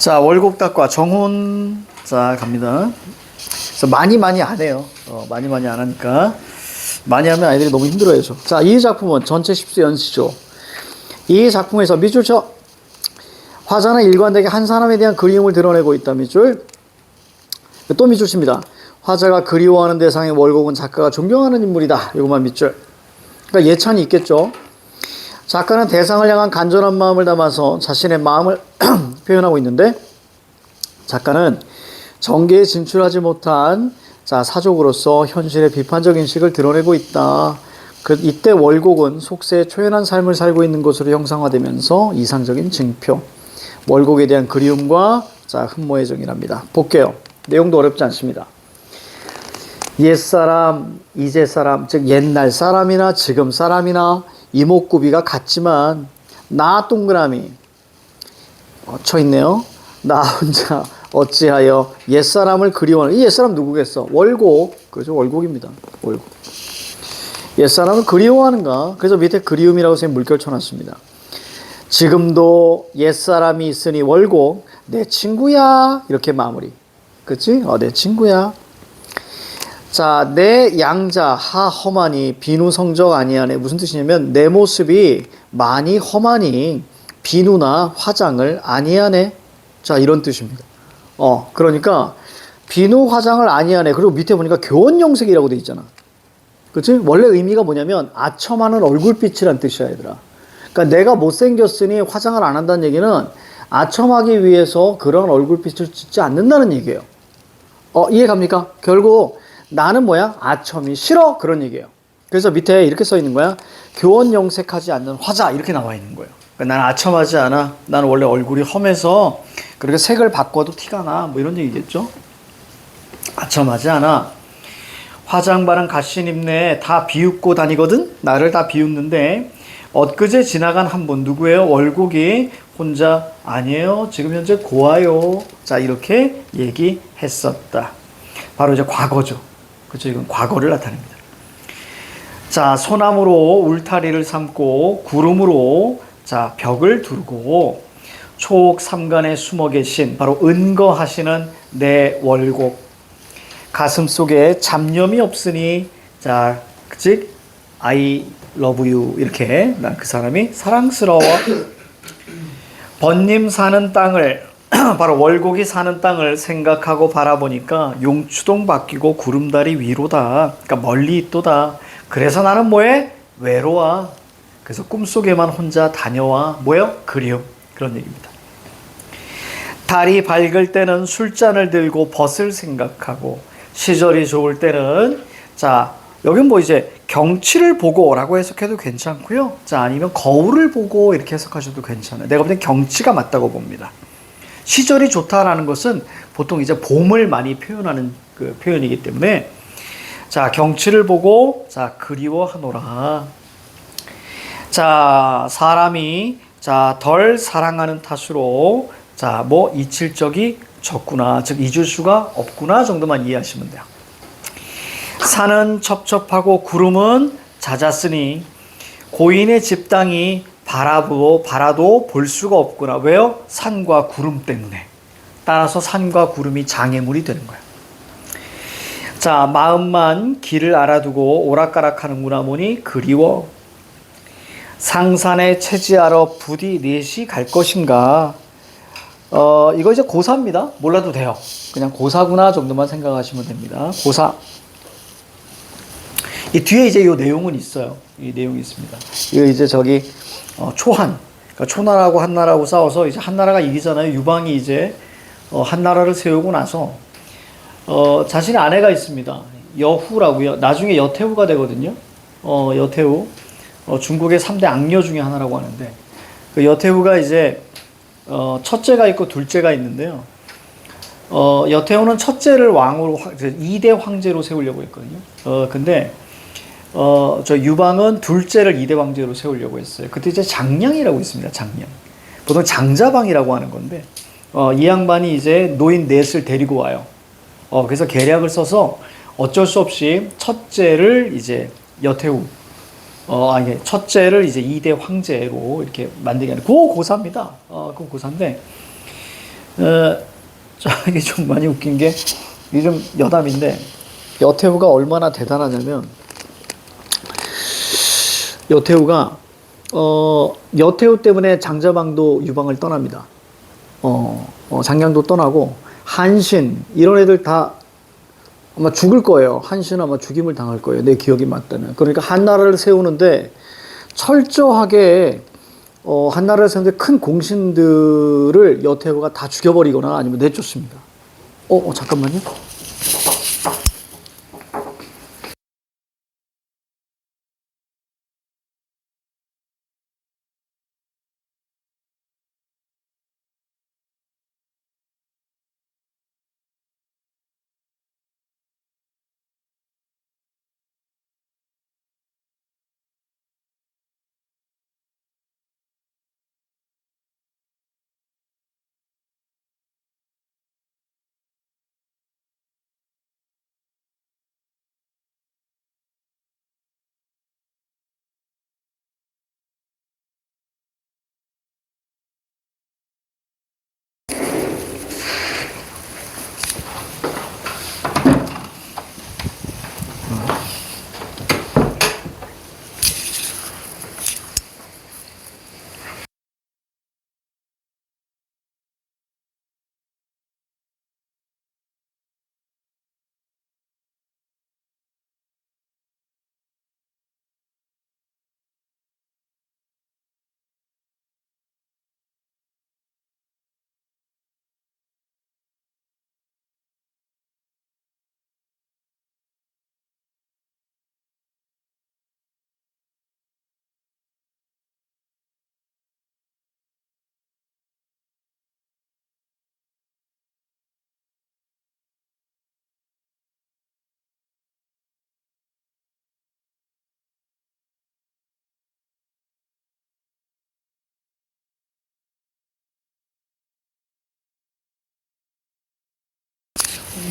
자, 월곡닭과 정혼. 자, 갑니다. 그래서 많이 안 해요. 많이 안 하니까. 많이 하면 아이들이 너무 힘들어해죠. 자, 이 작품은 전체 10수 연시죠. 이 작품에서 밑줄 쳐. 화자는 일관되게 한 사람에 대한 그리움을 드러내고 있다. 밑줄. 또 밑줄 칩니다. 화자가 그리워하는 대상인 월곡은 작가가 존경하는 인물이다. 이것만 밑줄. 그러니까 예찬이 있겠죠. 작가는 대상을 향한 간절한 마음을 담아서 자신의 마음을 표현하고 있는데, 작가는 전개에 진출하지 못한 사족으로서 현실의 비판적 인식을 드러내고 있다. 이때 월곡은 속세의 초연한 삶을 살고 있는 것으로 형상화되면서 이상적인 징표, 월곡에 대한 그리움과 흠모의 정의랍니다. 볼게요. 내용도 어렵지 않습니다. 옛사람, 이제사람, 즉 옛날 사람이나 지금 사람이나 이목구비가 같지만 나 동그라미 쳐있네요. 나 혼자 어찌하여 옛사람을 그리워하는. 이 옛사람 누구겠어? 월곡. 그렇죠? 월곡입니다. 월곡. 옛사람을 그리워하는가? 그래서 밑에 그리움이라고 선생님 물결 쳐놨습니다. 지금도 옛사람이 있으니 월곡 내 친구야. 이렇게 마무리. 그치? 내 친구야. 자, 내 양자 하 험하니 비누 성적 아니하네. 무슨 뜻이냐면 내 모습이 많이 험하니 비누나 화장을 아니하네. 자, 이런 뜻입니다. 그러니까 비누 화장을 아니하네. 그리고 밑에 보니까 교원영색이라고 돼 있잖아. 그치? 원래 의미가 뭐냐면 아첨하는 얼굴빛이란 뜻이야, 얘들아. 그러니까 내가 못생겼으니 화장을 안 한다는 얘기는 아첨하기 위해서 그런 얼굴빛을 짓지 않는다는 얘기예요. 이해 갑니까? 결국 나는 뭐야? 아첨이 싫어. 그런 얘기예요. 그래서 밑에 이렇게 써 있는 거야. 교원영색하지 않는 화자. 이렇게 나와 있는 거예요. 그러니까 나는 아첨하지 않아. 나는 원래 얼굴이 험해서 그렇게 색을 바꿔도 티가 나. 뭐 이런 얘기겠죠. 아첨하지 않아. 화장 바른 갓신 입네. 다 비웃고 다니거든. 나를 다 비웃는데 엊그제 지나간 한 분 누구예요? 월곡이 혼자 아니에요. 지금 현재 고아요. 자, 이렇게 얘기했었다. 바로 이제 과거죠. 그렇죠? 이건 과거를 나타냅니다. 자, 소나무로 울타리를 삼고 구름으로 벽을 두르고 초옥 삼간에 숨어 계신 바로 은거하시는 내 월곡. 가슴 속에 잡념이 없으니 즉 I love you 이렇게 난 그 사람이 사랑스러워. 번님 사는 땅을 바로 월곡이 사는 땅을 생각하고 바라보니까 용추동 바뀌고 구름다리 위로다. 그러니까 멀리 있도다. 그래서 나는 뭐해? 외로워. 그래서 꿈속에만 혼자 다녀와. 뭐요? 그리움. 그런 얘기입니다. 달이 밝을 때는 술잔을 들고 벗을 생각하고, 시절이 좋을 때는 여긴 뭐 이제 경치를 보고 라고 해석해도 괜찮고요. 아니면 거울을 보고 이렇게 해석하셔도 괜찮아요. 내가 볼 땐 경치가 맞다고 봅니다. 시절이 좋다라는 것은 보통 이제 봄을 많이 표현하는 그 표현이기 때문에 경치를 보고 그리워하노라. 사람이 덜 사랑하는 탓으로 뭐 잊힐 적이 적구나. 즉 잊을 수가 없구나 정도만 이해하시면 돼요. 산은 첩첩하고 구름은 잦았으니 고인의 집당이 바라도 볼 수가 없구나. 왜요? 산과 구름 때문에. 따라서 산과 구름이 장애물이 되는 거야. 마음만 길을 알아두고 오락가락하는구나 보니 그리워. 상산에 채지하러 부디 넷이 갈 것인가. 이거 이제 고사입니다. 몰라도 돼요. 그냥 고사구나 정도만 생각하시면 됩니다. 고사. 이 뒤에 이제 이 내용은 있어요. 이 내용이 있습니다. 이거 이제 초한. 그러니까 초나라하고 한나라하고 싸워서 이제 한나라가 이기잖아요. 유방이 이제 한나라를 세우고 나서 자신의 아내가 있습니다. 여후라고요. 나중에 여태후가 되거든요. 여태후. 중국의 3대 악녀 중에 하나라고 하는데, 그 여태후가 이제 첫째가 있고 둘째가 있는데요. 여태후는 첫째를 왕으로 2대 황제로 세우려고 했거든요. 근데 저 유방은 둘째를 2대 황제로 세우려고 했어요. 그때 이제 장량이라고 있습니다. 장량. 보통 장자방이라고 하는 건데, 이 양반이 이제 노인 넷을 데리고 와요. 그래서 계략을 써서 어쩔 수 없이 첫째를 이제 여태후, 첫째를 이제 2대 황제로 이렇게 만들게 하는, 그거 고사입니다. 그거 고사인데, 이게 좀 많이 웃긴 게, 이게 좀 여담인데, 여태우가 얼마나 대단하냐면, 여태우가, 여태우 때문에 장자방도 유방을 떠납니다. 장량도 떠나고, 한신, 이런 애들 다 아마 죽을 거예요. 한신은 아마 죽임을 당할 거예요. 내 기억이 맞다면. 그러니까 한나라를 세우는데, 철저하게 한나라를 세우는데 큰 공신들을 여태후가 다 죽여버리거나 아니면 내쫓습니다. 잠깐만요.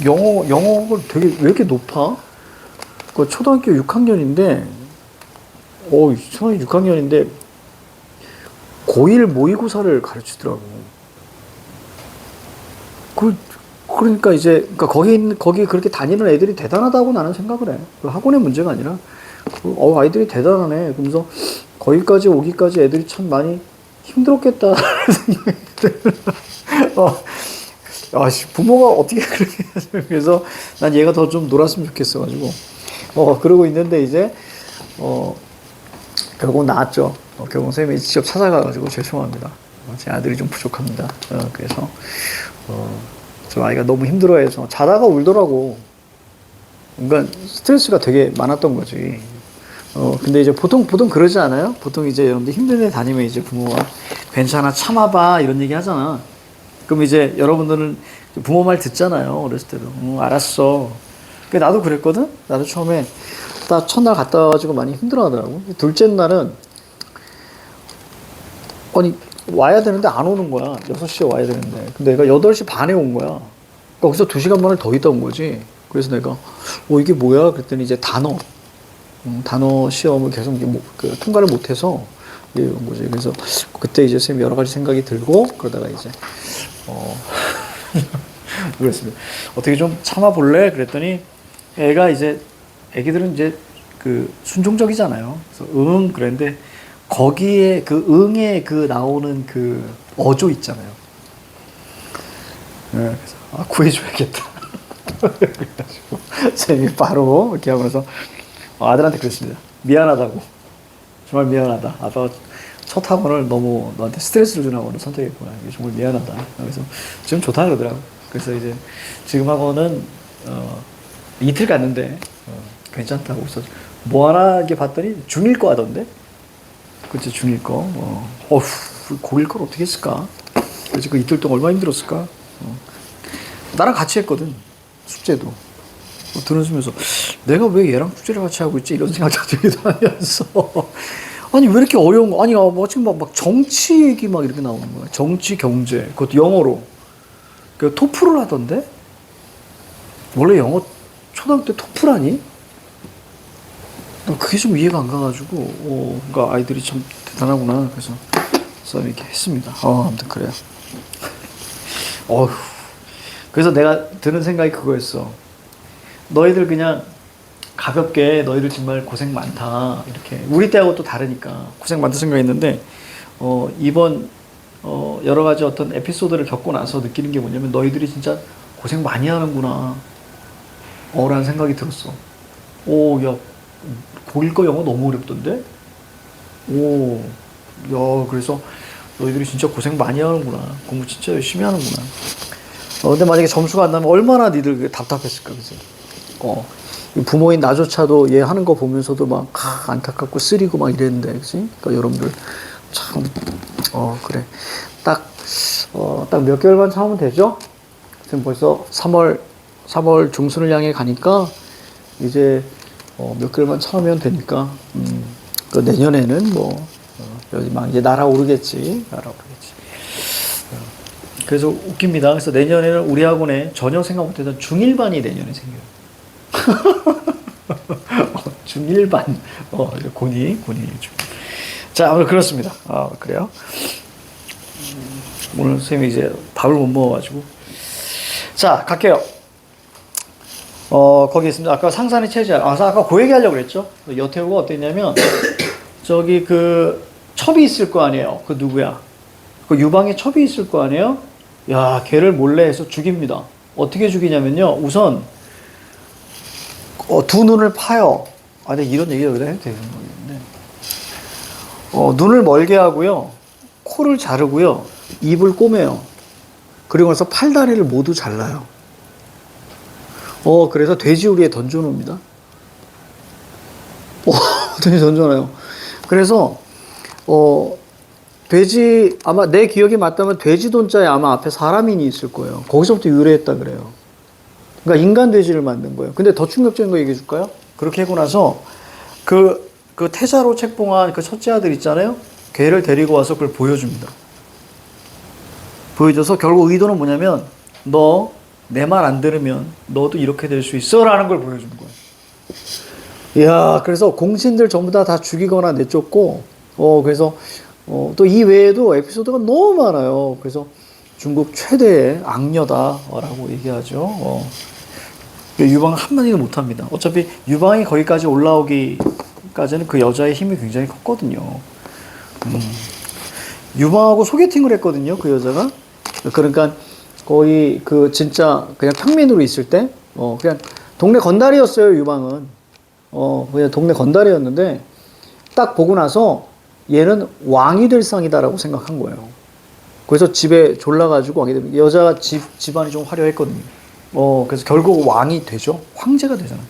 영어가 되게 왜 이렇게 높아? 그 초등학교 6학년인데, 초등학교 6학년인데, 고1 모의고사를 가르치더라고. 그러니까 이제, 그러니까 거기 그렇게 다니는 애들이 대단하다고 나는 생각을 해. 그 학원의 문제가 아니라, 아이들이 대단하네. 그러면서 거기까지 오기까지 애들이 참 많이 힘들었겠다. 생각이 들어. 부모가 어떻게 그렇게 해야 그래서 난 얘가 더 좀 놀았으면 좋겠어가지고. 그러고 있는데 이제, 결국 나왔죠. 결국 선생님이 직접 찾아가가지고 죄송합니다. 제 아들이 좀 부족합니다. 그래서, 저 아이가 너무 힘들어해서 자다가 울더라고. 그러니까 스트레스가 되게 많았던 거지. 근데 이제 보통 그러지 않아요? 보통 이제 여러분들 힘든 데 다니면 이제 부모가 괜찮아, 참아봐, 이런 얘기 하잖아. 그럼 이제 여러분들은 부모 말 듣잖아요. 어렸을 때도. 알았어. 나도 그랬거든? 나도 처음에 딱 첫날 갔다 와가지고 많이 힘들어 하더라고. 둘째 날은, 아니, 와야 되는데 안 오는 거야. 6시에 와야 되는데. 근데 내가 8시 반에 온 거야. 거기서 2시간 반을 더 있다 온 거지. 그래서 내가, 이게 뭐야? 그랬더니 이제 단어 시험을 계속 통과를 못해서 온 거지. 그래서 그때 이제 선생님 여러 가지 생각이 들고, 그러다가 이제, 그랬습니다. 어떻게 좀 참아볼래? 그랬더니 애기들은 이제 순종적이잖아요. 그래서 그랬는데, 거기에 응에 나오는 어조 있잖아요. 네, 그래서, 구해줘야겠다. 그래가지고, 선생님이 바로 이렇게 하면서, 아들한테 그랬습니다. 미안하다고. 정말 미안하다. 아빠가 첫 학원을 너무 너한테 스트레스를 주는 학원을 선택했구나. 정말 미안하다. 그래서 지금 좋다 그러더라고. 그래서 이제 지금 학원은 이틀 갔는데 괜찮다고. 그래서 뭐 하나 이렇게 봤더니 중1 거 하던데. 그치, 중1 거. 고1 걸 어떻게 했을까? 그래서 그 이틀 동안 얼마나 힘들었을까? 나랑 같이 했거든. 숙제도. 들으면서 내가 왜 얘랑 숙제를 같이 하고 있지? 이런 생각도 들기도 하면서 아니 왜 이렇게 어려운 거? 아니 지금 막 정치 얘기 막 이렇게 나오는 거야. 정치 경제 그것도 영어로. 토플을 하던데? 원래 영어 초등학교 때 토플하니? 그게 좀 이해가 안 가가지고 그러니까 아이들이 참 대단하구나. 그래서 이렇게 했습니다. 아무튼 그래요. 어휴. 그래서 내가 드는 생각이 그거였어. 너희들 그냥 가볍게 너희들 정말 고생 많다. 이렇게. 우리 때하고 또 다르니까 고생 많다 생각했는데, 이번, 여러 가지 어떤 에피소드를 겪고 나서 느끼는 게 뭐냐면 너희들이 진짜 고생 많이 하는구나. 라는 생각이 들었어. 오, 야, 고1거 영어 너무 어렵던데? 오, 야, 그래서 너희들이 진짜 고생 많이 하는구나. 공부 진짜 열심히 하는구나. 근데 만약에 점수가 안 나면 얼마나 니들 답답했을까, 그지? 부모인 나조차도 얘 하는 거 보면서도 막 안타깝고 쓰리고 막 이랬는데, 그지? 그러니까 여러분들 참, 그래. 딱 몇 개월만 참으면 되죠? 지금 벌써 3월 중순을 향해 가니까 이제 몇 개월만 참으면 되니까, 그 내년에는 뭐, 여기 막 이제 날아오르겠지. 그래서 웃깁니다. 그래서 내년에는 우리 학원에 전혀 생각 못했던 중1반이 내년에 생겨요. 중1반. 고니. 자, 오늘 그렇습니다. 그래요. 오늘 선생님이 이제 밥을 못 먹어가지고. 자, 갈게요. 거기 있습니다. 아까 상산의 체제. 아까 그 얘기 하려고 그랬죠. 여태우가 어땠냐면, 저기 첩이 있을 거 아니에요. 그 누구야? 그 유방에 첩이 있을 거 아니에요? 야, 걔를 몰래 해서 죽입니다. 어떻게 죽이냐면요. 우선, 두 눈을 파요. 근데 이런 얘기를 왜 해도 되는 거겠는데. 눈을 멀게 하고요. 코를 자르고요. 입을 꼬매요. 그리고 나서 팔다리를 모두 잘라요. 그래서 돼지우리에 던져놓습니다. 돼지 던져놔요. 그래서, 돼지, 아마 내 기억이 맞다면 돼지돈자에 아마 앞에 사람인이 있을 거예요. 거기서부터 유래했다 그래요. 그러니까 인간 돼지를 만든 거예요. 근데 더 충격적인 거 얘기해 줄까요? 그렇게 하고 나서 그 태자로 책봉한 그 첫째 아들 있잖아요? 걔를 데리고 와서 그걸 보여줍니다. 보여줘서 결국 의도는 뭐냐면 너 내 말 안 들으면 너도 이렇게 될 수 있어 라는 걸 보여준 거예요. 이야, 그래서 공신들 전부 다 죽이거나 내쫓고, 그래서 또 이 외에도 에피소드가 너무 많아요. 그래서 중국 최대의 악녀다라고 얘기하죠. 유방은 한마디도 못합니다. 어차피 유방이 거기까지 올라오기까지는 그 여자의 힘이 굉장히 컸거든요. 유방하고 소개팅을 했거든요. 그 여자가. 그러니까 거의 진짜 그냥 평민으로 있을 때 그냥 동네 건달이었어요. 유방은. 그냥 동네 건달이었는데 딱 보고 나서 얘는 왕이 될 상이다라고 생각한 거예요. 그래서 집에 졸라가지고 왕이 되면 여자가 집안이 좀 화려했거든요. 그래서 결국 왕이 되죠. 황제가 되잖아요.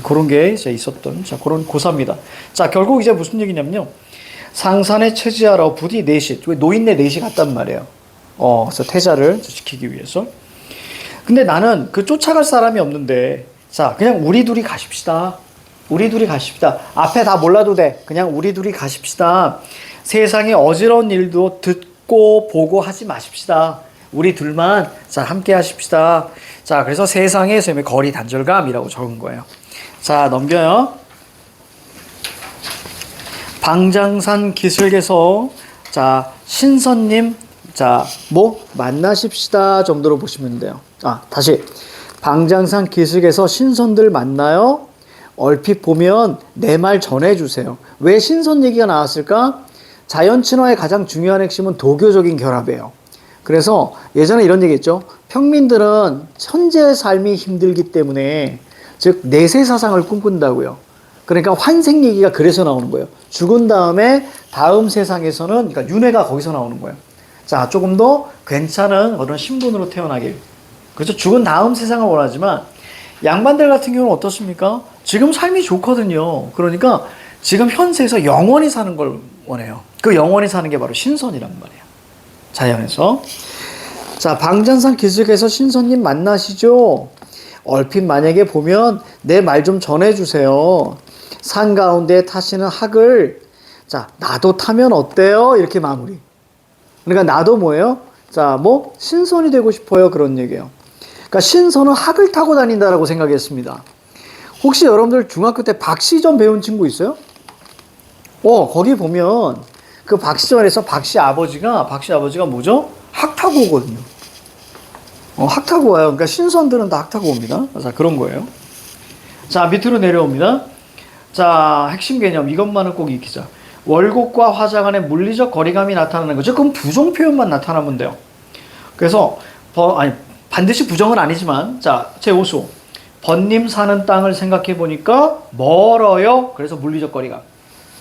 그런 게 이제 있었던, 자, 그런 고사입니다. 자, 결국 이제 무슨 얘기냐면요. 상산에 체지하라 부디 넷이, 노인네 넷이 갔단 말이에요. 그래서 태자를 지키기 위해서. 근데 나는 쫓아갈 사람이 없는데, 자, 그냥 우리 둘이 가십시다. 앞에 다 몰라도 돼. 그냥 우리 둘이 가십시다. 세상에 어지러운 일도 듣고 보고 하지 마십시다. 우리 둘만, 자, 함께 하십시다. 자, 그래서 세상의 셈의 거리 단절감이라고 적은 거예요. 자, 넘겨요. 방장산 기슭에서, 자, 신선님, 자, 만나십시다 정도로 보시면 돼요. 다시. 방장산 기슭에서 신선들 만나요. 얼핏 보면 내 말 전해주세요. 왜 신선 얘기가 나왔을까? 자연 친화의 가장 중요한 핵심은 도교적인 결합이에요. 그래서 예전에 이런 얘기 했죠. 평민들은 현재의 삶이 힘들기 때문에, 즉 내세 사상을 꿈꾼다고요. 그러니까 환생 얘기가 그래서 나오는 거예요. 죽은 다음에 다음 세상에서는, 그러니까 윤회가 거기서 나오는 거예요. 자, 조금 더 괜찮은 그런 신분으로 태어나길. 그래서 죽은 다음 세상을 원하지만 양반들 같은 경우는 어떻습니까? 지금 삶이 좋거든요. 그러니까 지금 현세에서 영원히 사는 걸 원해요. 그 영원히 사는 게 바로 신선이란 말이에요. 자연에서. 자, 방장산 기슭에서 신선님 만나시죠? 얼핏 만약에 보면 내 말 좀 전해주세요. 산 가운데 타시는 학을, 자, 나도 타면 어때요? 이렇게 마무리. 그러니까 나도 뭐예요? 자, 신선이 되고 싶어요. 그런 얘기예요. 그러니까 신선은 학을 타고 다닌다라고 생각했습니다. 혹시 여러분들 중학교 때 박시전 배운 친구 있어요? 거기 보면 그 박시전에서 박씨 아버지가 뭐죠? 학 타고 오거든요. 학 타고 와요. 그러니까 신선들은 다 학 타고 옵니다. 자, 그런 거예요. 자, 밑으로 내려옵니다. 자, 핵심 개념. 이것만은 꼭 익히자. 월곡과 화자 간의 물리적 거리감이 나타나는 거죠. 그럼 부정 표현만 나타나면 돼요. 그래서, 반드시 부정은 아니지만, 자, 제5수. 번님 사는 땅을 생각해 보니까 멀어요. 그래서 물리적 거리감.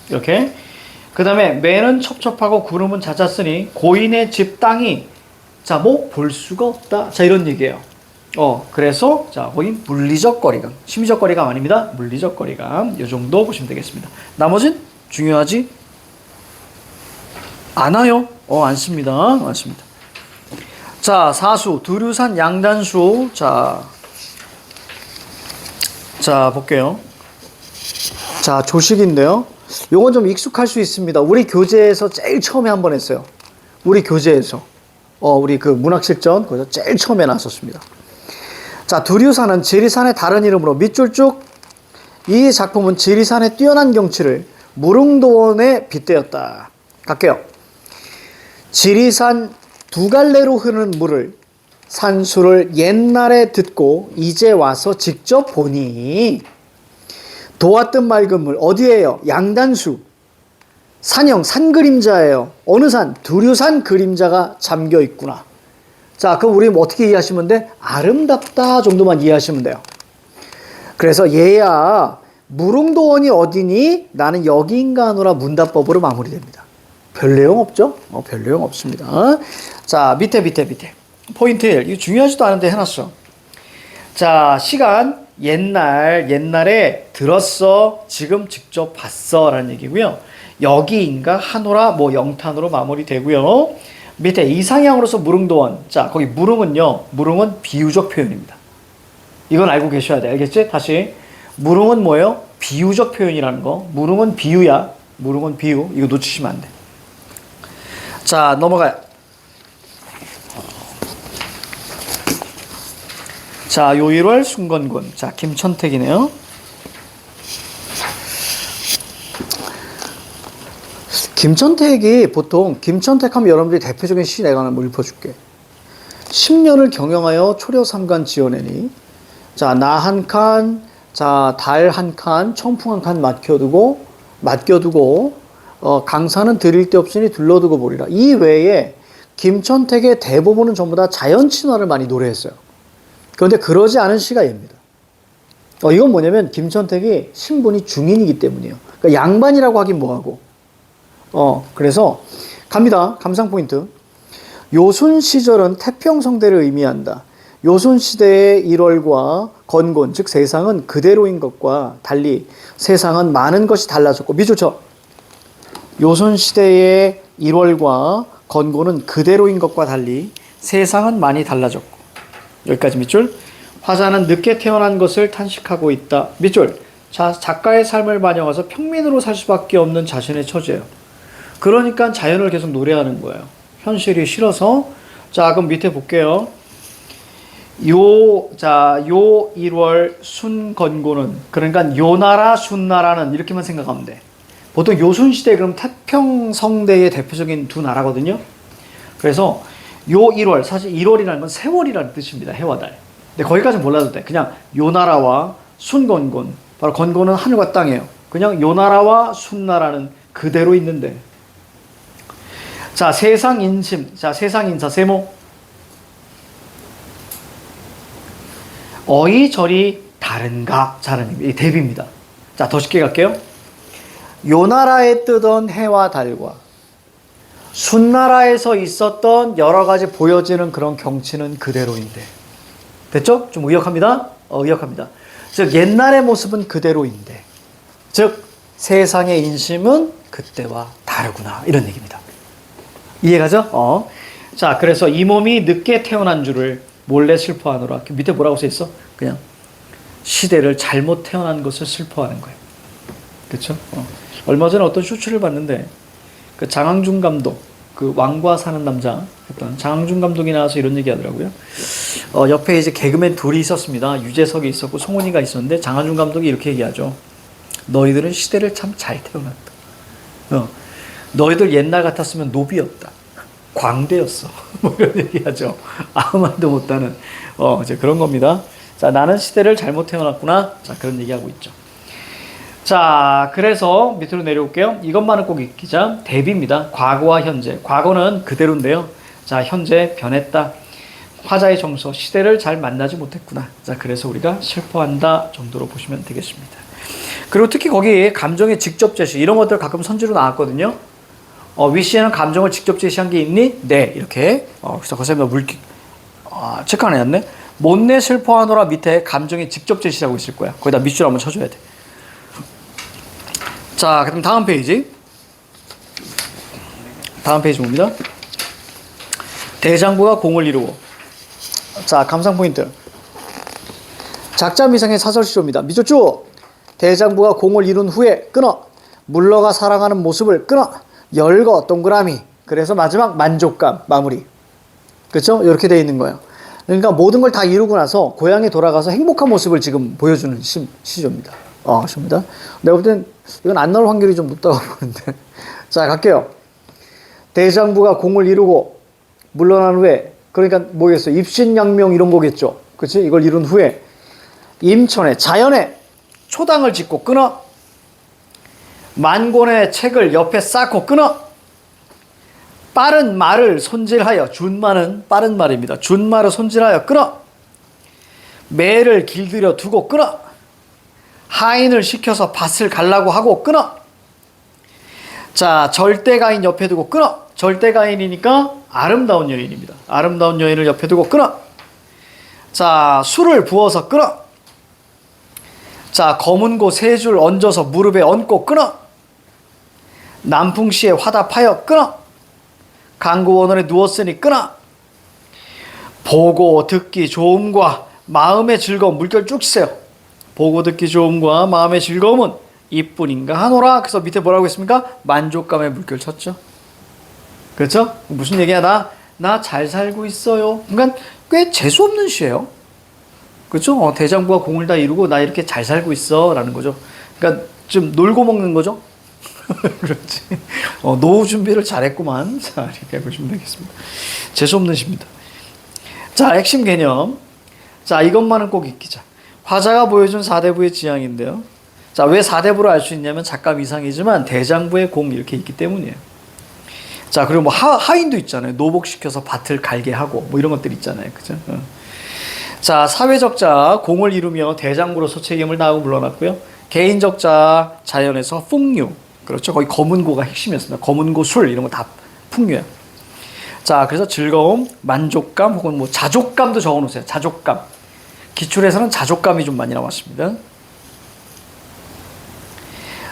이렇게. 그 다음에 매는 첩첩하고 구름은 잦았으니 고인의 집 땅이 자, 뭐 볼 수가 없다. 자, 이런 얘기예요. 그래서 자, 거기 물리적 거리감, 심리적 거리감 아닙니다. 물리적 거리감. 이 정도 보시면 되겠습니다. 나머진 중요하지 않아요. 않습니다. 않습니다. 자, 사수, 두류산 양단수. 자, 볼게요. 자, 조식인데요. 요건 좀 익숙할 수 있습니다. 우리 교재에서 제일 처음에 한번 했어요. 우리 교재에서. 우리 그 문학실전, 거기서 제일 처음에 나왔었습니다. 자, 두류산은 지리산의 다른 이름으로 밑줄 쭉. 이 작품은 지리산의 뛰어난 경치를 무릉도원에 빗대었다. 갈게요. 지리산 두 갈래로 흐르는 물을 산수를 옛날에 듣고 이제 와서 직접 보니 도왔던 맑은 물 어디에요? 양단수. 산형, 산 그림자예요. 어느 산? 두류산 그림자가 잠겨 있구나. 자, 그럼 우리 어떻게 이해하시면 돼? 아름답다 정도만 이해하시면 돼요. 그래서 얘야 무릉도원이 어디니? 나는 여기인가 하노라 문답법으로 마무리됩니다. 별 내용 없죠? 별 내용 없습니다. 자, 밑에. 포인트 1. 이거 중요하지도 않은데 해놨어. 자, 시간. 옛날에 들었어. 지금 직접 봤어. 라는 얘기고요. 여기인가 하노라 뭐 영탄으로 마무리되고요. 밑에 이상향으로서 무릉도원. 자, 거기 무릉은 비유적 표현입니다. 이건 알고 계셔야 돼. 알겠지? 다시. 무릉은 뭐예요? 비유적 표현이라는 거. 무릉은 비유야. 무릉은 비유. 이거 놓치시면 안 돼. 자, 넘어가요. 자, 요일월 순건군. 자, 김천택이네요. 김천택이 보통 김천택하면 여러분들이 대표적인 시 내가 하나 읊어줄게. 10년을 경영하여 초려 삼간 지어내니. 자, 나 한 칸, 자, 달 한 칸, 청풍 한 칸 맡겨두고 강산은 들일 데 없으니 둘러두고 보리라. 이 외에 김천택의 대부분은 전부 다 자연 친화를 많이 노래했어요. 그런데 그러지 않은 시가 얘입니다. 이건 뭐냐면 김천택이 신분이 중인이기 때문이에요. 그러니까 양반이라고 하긴 뭐하고. 그래서 갑니다. 감상 포인트. 요순 시절은 태평성대를 의미한다. 요순 시대의 일월과 건곤, 즉 세상은 그대로인 것과 달리 세상은 많은 것이 달라졌고, 밑줄 쳐. 요순 시대의 일월과 건곤은 그대로인 것과 달리 세상은 많이 달라졌고. 여기까지 밑줄. 화자는 늦게 태어난 것을 탄식하고 있다. 밑줄. 자, 작가의 삶을 반영해서 평민으로 살 수밖에 없는 자신의 처지예요. 그러니까 자연을 계속 노래하는 거예요. 현실이 싫어서. 자, 그럼 밑에 볼게요. 요 1월 순건고는, 그러니까 요나라 순나라는 이렇게만 생각하면 돼. 보통 요순시대 그럼 태평성대의 대표적인 두 나라거든요. 그래서 요 1월, 사실 1월이라는 건 세월이라는 뜻입니다. 해와 달. 근데 거기까지는 몰라도 돼. 그냥 요나라와 순건곤, 바로 건곤은 하늘과 땅이에요. 그냥 요나라와 순나라는 그대로 있는데. 자, 세상 인심. 자, 세상 인사 세모. 어이저리 다른가? 자는 이 대비입니다. 자, 더 쉽게 갈게요. 요나라에 뜨던 해와 달과 순나라에서 있었던 여러 가지 보여지는 그런 경치는 그대로인데. 됐죠? 좀 의역합니다. 의역합니다. 즉, 옛날의 모습은 그대로인데. 즉, 세상의 인심은 그때와 다르구나. 이런 얘기입니다. 이해가죠? 자, 그래서 이 몸이 늦게 태어난 줄을 몰래 슬퍼하노라. 밑에 뭐라고 써 있어? 그냥 시대를 잘못 태어난 것을 슬퍼하는 거예요. 그렇죠? 얼마 전에 어떤 쇼츠를 봤는데 그 장항준 감독, 그 왕과 사는 남자 했던 장항준 감독이 나와서 이런 얘기 하더라고요. 옆에 이제 개그맨 둘이 있었습니다. 유재석이 있었고 송은이가 있었는데 장항준 감독이 이렇게 얘기하죠. 너희들은 시대를 참 잘 태어났다. 너희들 옛날 같았으면 노비였다. 광대였어. 뭐 이런 얘기하죠. 아무 말도 못하는 이제 그런 겁니다. 자, 나는 시대를 잘못 태어났구나. 자, 그런 얘기하고 있죠. 자, 그래서 밑으로 내려올게요. 이것만은 꼭 익히자. 대비입니다. 과거와 현재. 과거는 그대로인데요. 자, 현재 변했다. 화자의 정서, 시대를 잘 만나지 못했구나. 자, 그래서 우리가 슬퍼한다 정도로 보시면 되겠습니다. 그리고 특히 거기 감정의 직접 제시, 이런 것들 가끔 선지로 나왔거든요. 위시에는 감정을 직접 제시한 게 있니? 네. 이렇게. 그래서 거기서 물기, 체크 안 해놨네. 못내 슬퍼하노라 밑에 감정의 직접 제시라고 있을 거야. 거기다 밑줄 한번 쳐줘야 돼. 자, 그럼 다음 페이지. 다음 페이지 봅니다. 대장부가 공을 이루고. 자, 감상 포인트. 작자 미상의 사설 시조입니다. 밑줄 쭉. 대장부가 공을 이룬 후에 끊어. 물러가 살아가는 모습을 끊어. 열거 동그라미. 그래서 마지막 만족감 마무리. 그렇죠? 이렇게 돼 있는 거예요. 그러니까 모든 걸 다 이루고 나서 고향에 돌아가서 행복한 모습을 지금 보여주는 시조입니다. 시조입니다. 내가 볼 땐 이건 안 나올 확률이 좀 높다고 보는데. 자, 갈게요. 대장부가 공을 이루고 물러난 후에, 그러니까 뭐겠어요? 입신양명 이런 거겠죠. 그렇지? 이걸 이룬 후에 임천에, 자연에 초당을 짓고 끊어. 만권의 책을 옆에 쌓고 끊어. 빠른 말을 손질하여, 준말은 빠른 말입니다. 준말을 손질하여 끊어. 매를 길들여 두고 끊어. 하인을 시켜서 밭을 갈라고 하고 끊어. 자, 절대가인 옆에 두고 끊어. 절대가인이니까 아름다운 여인입니다. 아름다운 여인을 옆에 두고 끊어. 자, 술을 부어서 끊어. 자, 검은고 세 줄 얹어서 무릎에 얹고 끊어. 남풍시에 화답하여 끊어. 강구원원에 누웠으니 끊어. 보고 듣기 좋음과 마음의 즐거움, 물결 쭉 치세요. 보고 듣기 좋음과 마음의 즐거움은 이뿐인가 하노라. 그래서 밑에 뭐라고 했습니까? 만족감의 물결 쳤죠. 그렇죠? 무슨 얘기야? 나 잘 살고 있어요. 그러니까 꽤 재수없는 시예요. 그렇죠? 대장부가 공을 다 이루고 나 이렇게 잘 살고 있어 라는 거죠. 그러니까 좀 놀고 먹는 거죠. 그렇지. 노후 준비를 잘했구만. 자, 이렇게 보시면 되겠습니다. 재수없는 시입니다. 자, 핵심 개념. 자, 이것만은 꼭 익히자. 화자가 보여준 사대부의 지향인데요. 자, 왜 사대부로 알 수 있냐면 작가 미상이지만 대장부의 공 이렇게 있기 때문이에요. 자, 그리고 뭐 하인도 있잖아요. 노복시켜서 밭을 갈게 하고 뭐 이런 것들 있잖아요. 그죠? 자, 사회적자 공을 이루며 대장부로서 책임을 다하고 물러났고요. 개인적자 자연에서 풍류. 그렇죠. 거기 검은고가 핵심이었습니다. 검은고 술 이런 거 다 풍류예요. 자, 그래서 즐거움, 만족감 혹은 뭐 자족감도 적어놓으세요. 자족감. 기출에서는 자족감이 좀 많이 나왔습니다.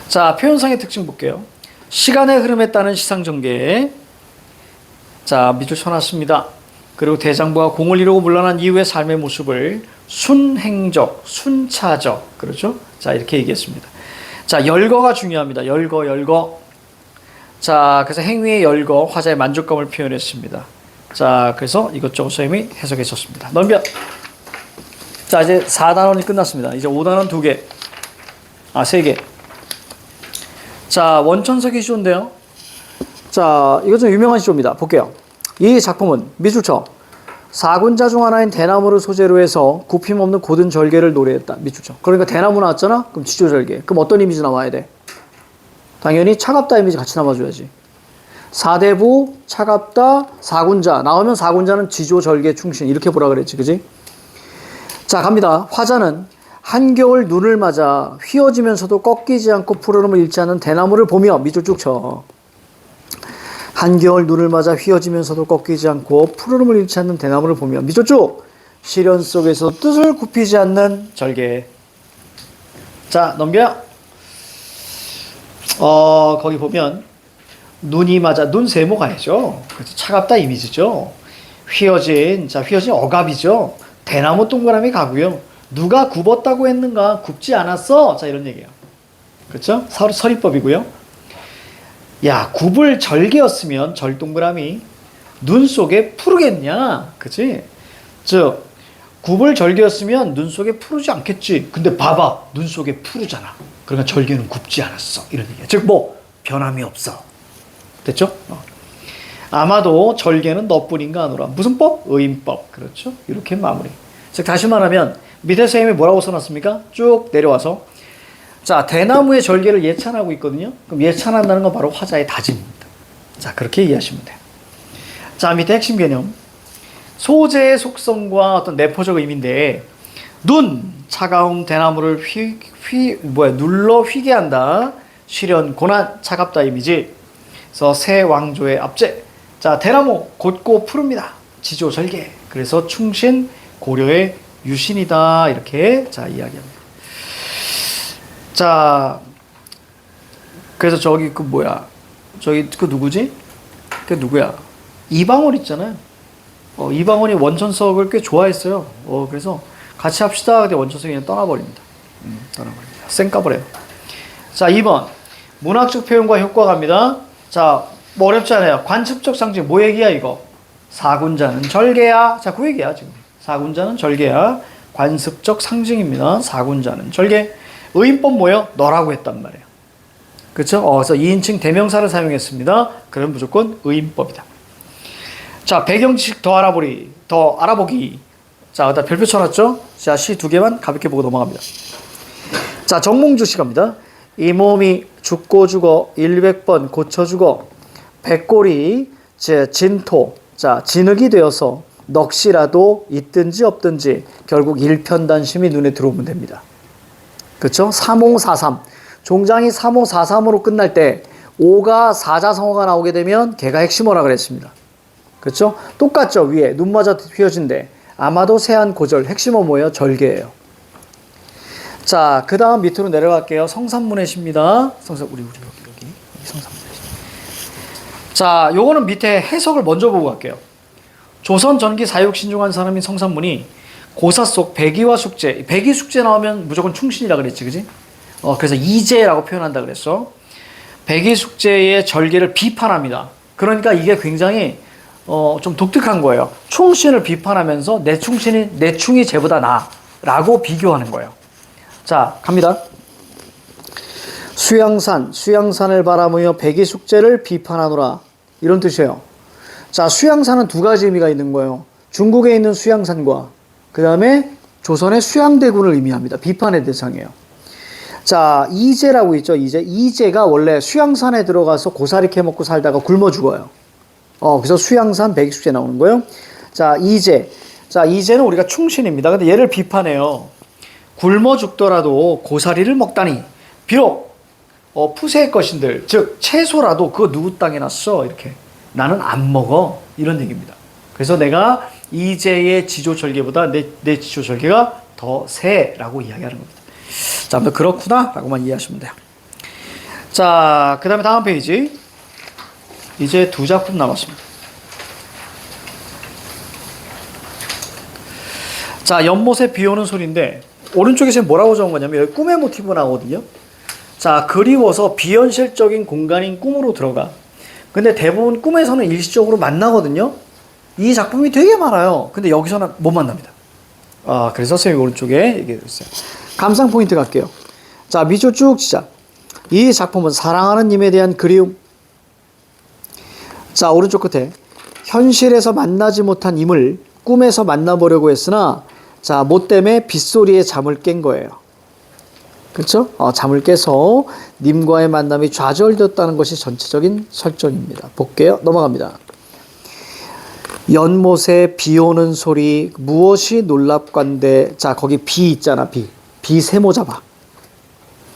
자, 표현상의 특징 볼게요. 시간의 흐름에 따른 시상전개. 자, 밑줄 쳐놨습니다. 그리고 대장부가 공을 이루고 물러난 이후의 삶의 모습을 순행적, 순차적. 그렇죠? 자, 이렇게 얘기했습니다. 자, 열거가 중요합니다. 열거. 자, 그래서 행위의 열거, 화자의 만족감을 표현했습니다. 자, 그래서 이것저것 선생님이 해석해 줬습니다. 넘겨. 자, 이제 4단원이 끝났습니다. 이제 5단원 2개. 3개. 자, 원천석이 시조인데요. 자, 이거 좀 유명한 시조입니다. 볼게요. 이 작품은 밑줄 쳐. 사군자 중 하나인 대나무를 소재로 해서 굽힘없는 고든 절개를 노래했다. 밑줄 쳐. 그러니까 대나무 나왔잖아? 그럼 지조절개. 그럼 어떤 이미지 나와야 돼? 당연히 차갑다 이미지 같이 남아줘야지. 사대부, 차갑다, 사군자. 나오면 사군자는 지조절개 충신. 이렇게 보라 그랬지. 그지? 자, 갑니다. 화자는 한겨울 눈을 맞아 휘어지면서도 꺾이지 않고 푸르름을 잃지 않는 대나무를 보며 밑줄 쭉 쳐. 한겨울 눈을 맞아 휘어지면서도 꺾이지 않고 푸르름을 잃지 않는 대나무를 보며 밑줄 쭉. 시련 속에서 뜻을 굽히지 않는 절개. 자, 넘겨요. 거기 보면 눈이 맞아, 눈 세모 가야죠. 그렇죠. 차갑다 이미지죠. 휘어진 억압이죠. 대나무 동그라미 가고요. 누가 굽었다고 했는가? 굽지 않았어. 자, 이런 얘기예요. 그렇죠? 서리법이고요. 야, 굽을 절개였으면 절 동그라미 눈 속에 푸르겠냐? 그치? 즉, 굽을 절개였으면 눈 속에 푸르지 않겠지. 근데 봐봐, 눈 속에 푸르잖아. 그러니까 절개는 굽지 않았어. 이런 얘기야. 즉, 뭐 변함이 없어. 됐죠? 아마도 절개는 너뿐인가 하노라. 무슨 법? 의인법. 그렇죠? 이렇게 마무리. 즉 다시 말하면 밑에 선생님이 뭐라고 써놨습니까? 쭉 내려와서 자, 대나무의 절개를 예찬하고 있거든요. 그럼 예찬한다는 건 바로 화자의 다짐입니다. 자, 그렇게 이해하시면 돼요. 자, 밑에 핵심 개념. 소재의 속성과 어떤 내포적 의미인데, 눈, 차가움, 대나무를 눌러 휘게 한다. 시련, 고난, 차갑다 이미지. 그래서 새 왕조의 압제. 자, 대나무, 곧고 푸릅니다. 지조 절개. 그래서 충신, 고려의 유신이다. 이렇게 자, 이야기합니다. 자, 그래서 저기 저기 그 누구지? 그 누구야? 이방원 있잖아요. 이방원이 원천석을 꽤 좋아했어요. 그래서 같이 합시다. 근데 원천석이 그냥 떠나버립니다. 떠나버립니다. 쌩까버려요. 자, 2번. 문학적 표현과 효과 갑니다. 자, 뭐 어렵지 않아요. 관습적 상징. 뭐 얘기야, 이거? 사군자는 절개야. 자, 그 얘기야, 지금. 사군자는 절개야. 관습적 상징입니다. 사군자는 절개. 의인법 뭐예요? 너라고 했단 말이에요. 그렇죠? 그래서 2인칭 대명사를 사용했습니다. 그럼 무조건 의인법이다. 자, 배경 지식 더 알아보기. 자, 일단 별표 쳐놨죠? 자, 시 두 개만 가볍게 보고 넘어갑니다. 자, 정몽주 씨 갑니다. 이 몸이 죽고 죽어 100번 고쳐 죽어 백골이 진토, 자, 진흙이 되어서 넋이라도 있든지 없든지 결국 일편단심이 눈에 들어오면 됩니다. 그렇죠? 3543. 종장이 3543으로 끝날 때 5가 사자성어가 나오게 되면 걔가 핵심어라 그랬습니다. 그렇죠? 똑같죠? 위에 눈마저 휘어진데 아마도 세한 고절 핵심어 뭐예요? 절개예요. 자, 그 다음 밑으로 내려갈게요. 성산문의 시입니다. 우리 여기 성산문의 시. 자, 요거는 밑에 해석을 먼저 보고 갈게요. 조선 전기 사육 신중한 사람인 성산문이 고사 속 백의와 숙제, 백의 숙제 나오면 무조건 충신이라 그랬지, 그지? 그래서 이제라고 표현한다 그랬어. 백의 숙제의 절개를 비판합니다. 그러니까 이게 굉장히 좀 독특한 거예요. 충신을 비판하면서 내 충이 쟤보다 나라고 비교하는 거예요. 자, 갑니다. 수양산을 바라보며 백의 숙제를 비판하노라. 이런 뜻이에요. 자, 수양산은 두 가지 의미가 있는 거예요. 중국에 있는 수양산과 그 다음에 조선의 수양대군을 의미합니다. 비판의 대상이에요. 자, 이제라고 있죠. 이제가 원래 수양산에 들어가서 고사리 캐먹고 살다가 굶어 죽어요. 그래서 수양산 백의숙제 나오는 거예요. 자, 이제. 자, 이제는 우리가 충신입니다. 근데 얘를 비판해요. 굶어 죽더라도 고사리를 먹다니. 비록 푸세의 것인들, 즉 채소라도 그거 누구 땅에 났어? 이렇게. 나는 안 먹어. 이런 얘기입니다. 그래서 내가 이제의 지조절개보다 내 지조절개가 더 세라고 이야기하는 겁니다. 자, 아무튼 그렇구나 라고만 이해하시면 돼요. 자, 그 다음에 다음 페이지. 이제 두 작품 남았습니다. 자, 연못에 비 오는 소리인데 오른쪽에 지금 뭐라고 적은 거냐면 여기 꿈의 모티브 나오거든요. 자, 그리워서 비현실적인 공간인 꿈으로 들어가. 근데 대부분 꿈에서는 일시적으로 만나거든요. 이 작품이 되게 많아요. 근데 여기서는 못 만납니다. 그래서 선생님이 오른쪽에 얘기해 드렸어요. 감상 포인트 갈게요. 자, 밑줄 쭉 치자. 이 작품은 사랑하는 님에 대한 그리움. 자, 오른쪽 끝에 현실에서 만나지 못한 임을 꿈에서 만나보려고 했으나 자, 뭐 때문에 빗소리에 잠을 깬 거예요. 그렇죠? 잠을 깨서 님과의 만남이 좌절되었다는 것이 전체적인 설정입니다. 볼게요. 넘어갑니다. 연못에 비 오는 소리 무엇이 놀랍관데. 자, 거기 비 있잖아. 비 세모 잡아.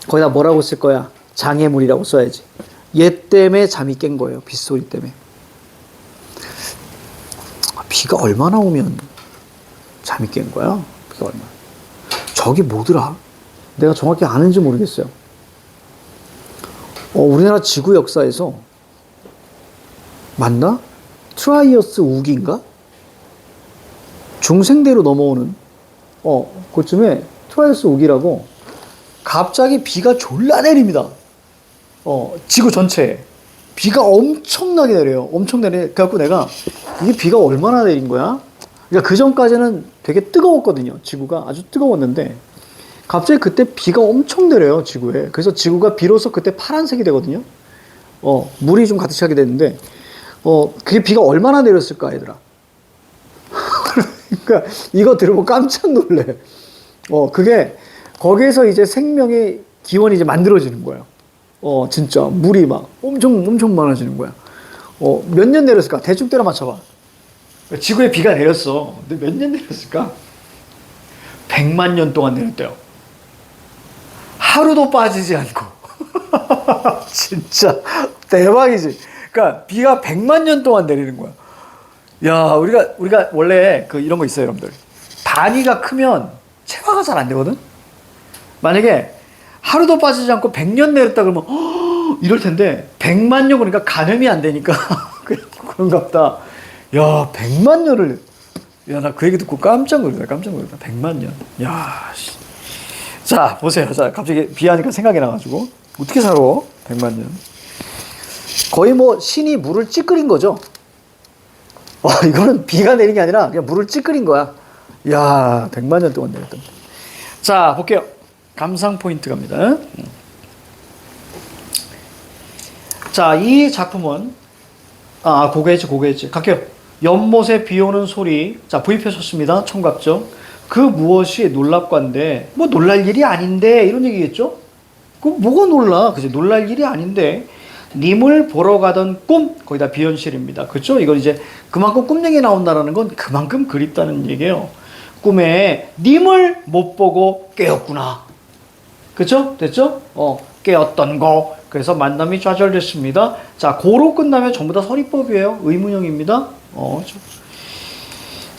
거기다 뭐라고 쓸 거야? 장애물이라고 써야지. 얘 때문에 잠이 깬 거예요. 빗소리 때문에. 비가 얼마나 오면 잠이 깬 거야? 비가 얼마나. 저기 뭐더라? 내가 정확히 아는지 모르겠어요. 우리나라 지구 역사에서 맞나? 트라이어스 우기인가? 중생대로 넘어오는 그쯤에 트라이어스 우기라고 갑자기 비가 졸라 내립니다. 지구 전체에 비가 엄청나게 내려요. 엄청 내려. 그래갖고 내가 이게 비가 얼마나 내린 거야? 그러니까 그 전까지는 되게 뜨거웠거든요. 지구가 아주 뜨거웠는데 갑자기 그때 비가 엄청 내려요. 지구에. 그래서 지구가 비로소 그때 파란색이 되거든요. 물이 좀 가득 차게 됐는데 그게 비가 얼마나 내렸을까, 얘들아? 그러니까 이거 들으면 깜짝 놀래. 그게 거기에서 이제 생명의 기원이 이제 만들어지는 거예요. 진짜 물이 막 엄청 많아지는 거야. 몇 년 내렸을까? 대충 때려 맞춰봐. 지구에 비가 내렸어. 근데 몇 년 내렸을까? 100만 년 동안 내렸대요. 하루도 빠지지 않고. 진짜 대박이지. 그러니까 비가 100만 년 동안 내리는 거야. 야, 우리가 원래 이런 거 있어요, 여러분들. 단위가 크면 체화가 잘 안 되거든? 만약에 하루도 빠지지 않고 100년 내렸다 그러면, 이럴 텐데, 100만 년 그러니까 가늠이 안 되니까, 그런가 보다. 야, 100만 년을, 야, 나 그 얘기 듣고 깜짝 놀랐다, 100만 년. 야, 씨. 자, 보세요. 자, 갑자기 비하니까 생각이 나가지고. 어떻게 살아? 100만 년. 거의 뭐 신이 물을 찌끄린 거죠. 이거는 비가 내린 게 아니라 그냥 물을 찌끄린 거야. 야, 100만 년 동안 내렸던. 자, 볼게요. 감상 포인트 갑니다. 자, 이 작품은 고개했지. 갈게요. 연못에 비 오는 소리. 자, 부입해 줬습니다. 청각적. 그 무엇이 놀랍관데, 뭐 놀랄 일이 아닌데, 이런 얘기겠죠? 그 뭐가 놀라? 그죠? 놀랄 일이 아닌데, 님을 보러 가던 꿈, 거기다 비현실입니다. 그렇죠? 이건 이제 그만큼 꿈 얘기 나온다는 건 그만큼 그립다는 얘기예요. 꿈에 님을 못 보고 깨었구나. 그렇죠? 됐죠? 깨었던 거. 그래서 만남이 좌절됐습니다. 자, 고로 끝나면 전부 다 서리법이에요. 의문형입니다.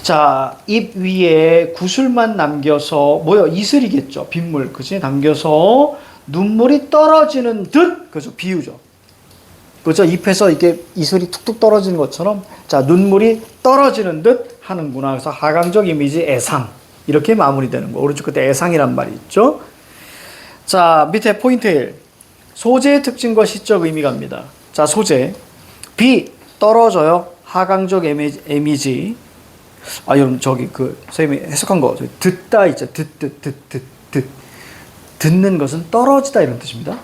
자, 입 위에 구슬만 남겨서, 이슬이겠죠. 빗물. 그치? 남겨서 눈물이 떨어지는 듯, 그래서 비유죠. 그렇죠? 잎에서 이렇게 이슬이 툭툭 떨어지는 것처럼, 자, 눈물이 떨어지는 듯 하는구나. 그래서 하강적 이미지 애상. 이렇게 마무리되는 거. 오른쪽 끝에 애상이란 말이 있죠. 자, 밑에 포인트 1. 소재의 특징과 시적 의미 갑니다. 자, 소재. 비, 떨어져요. 하강적 이미지. 여러분, 선생님이 해석한 거, 듣다 있죠. 듣. 듣는 것은 떨어지다 이런 뜻입니다.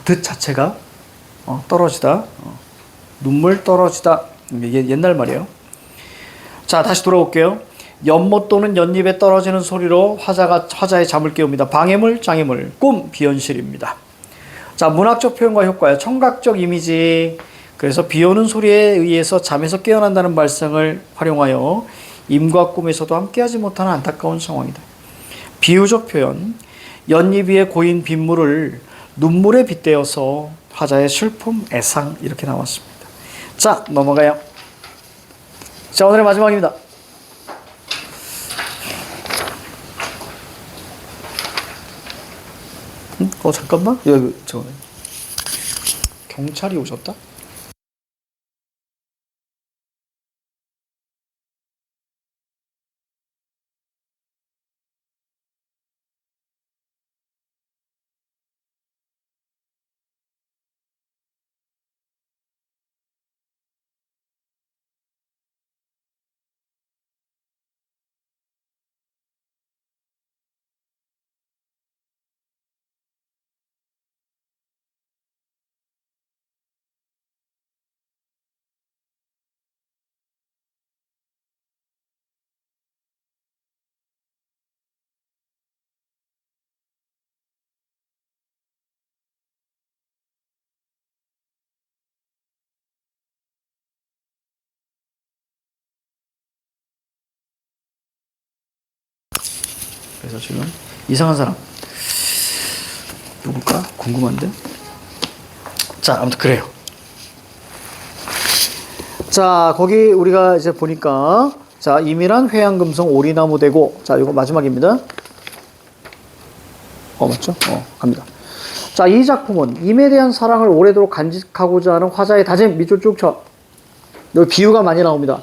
듣 자체가, 떨어지다. 눈물 떨어지다. 이게 옛날 말이에요. 자, 다시 돌아올게요. 연못 또는 연잎에 떨어지는 소리로 화자의 잠을 깨웁니다. 방해물, 장애물, 꿈, 비현실입니다. 자, 문학적 표현과 효과요. 청각적 이미지. 그래서 비 오는 소리에 의해서 잠에서 깨어난다는 발상을 활용하여 임과 꿈에서도 함께하지 못하는 안타까운 상황이다. 비유적 표현. 연잎 위에 고인 빗물을 눈물에 빗대어서 화자의 슬픔, 애상 이렇게 나왔습니다. 자, 넘어가요. 자, 오늘의 마지막입니다. 잠깐만. 여기 경찰이 오셨다? 그래서 지금 이상한 사람 누굴까? 궁금한데? 자, 아무튼 그래요. 자, 거기 우리가 이제 보니까, 자, 임이란 회양금성 오리나무 되고, 자, 이거 마지막입니다. 맞죠? 갑니다. 자, 이 작품은 임에 대한 사랑을 오래도록 간직하고자 하는 화자의 다짐. 밑줄 쭉 쳐. 여기 비유가 많이 나옵니다.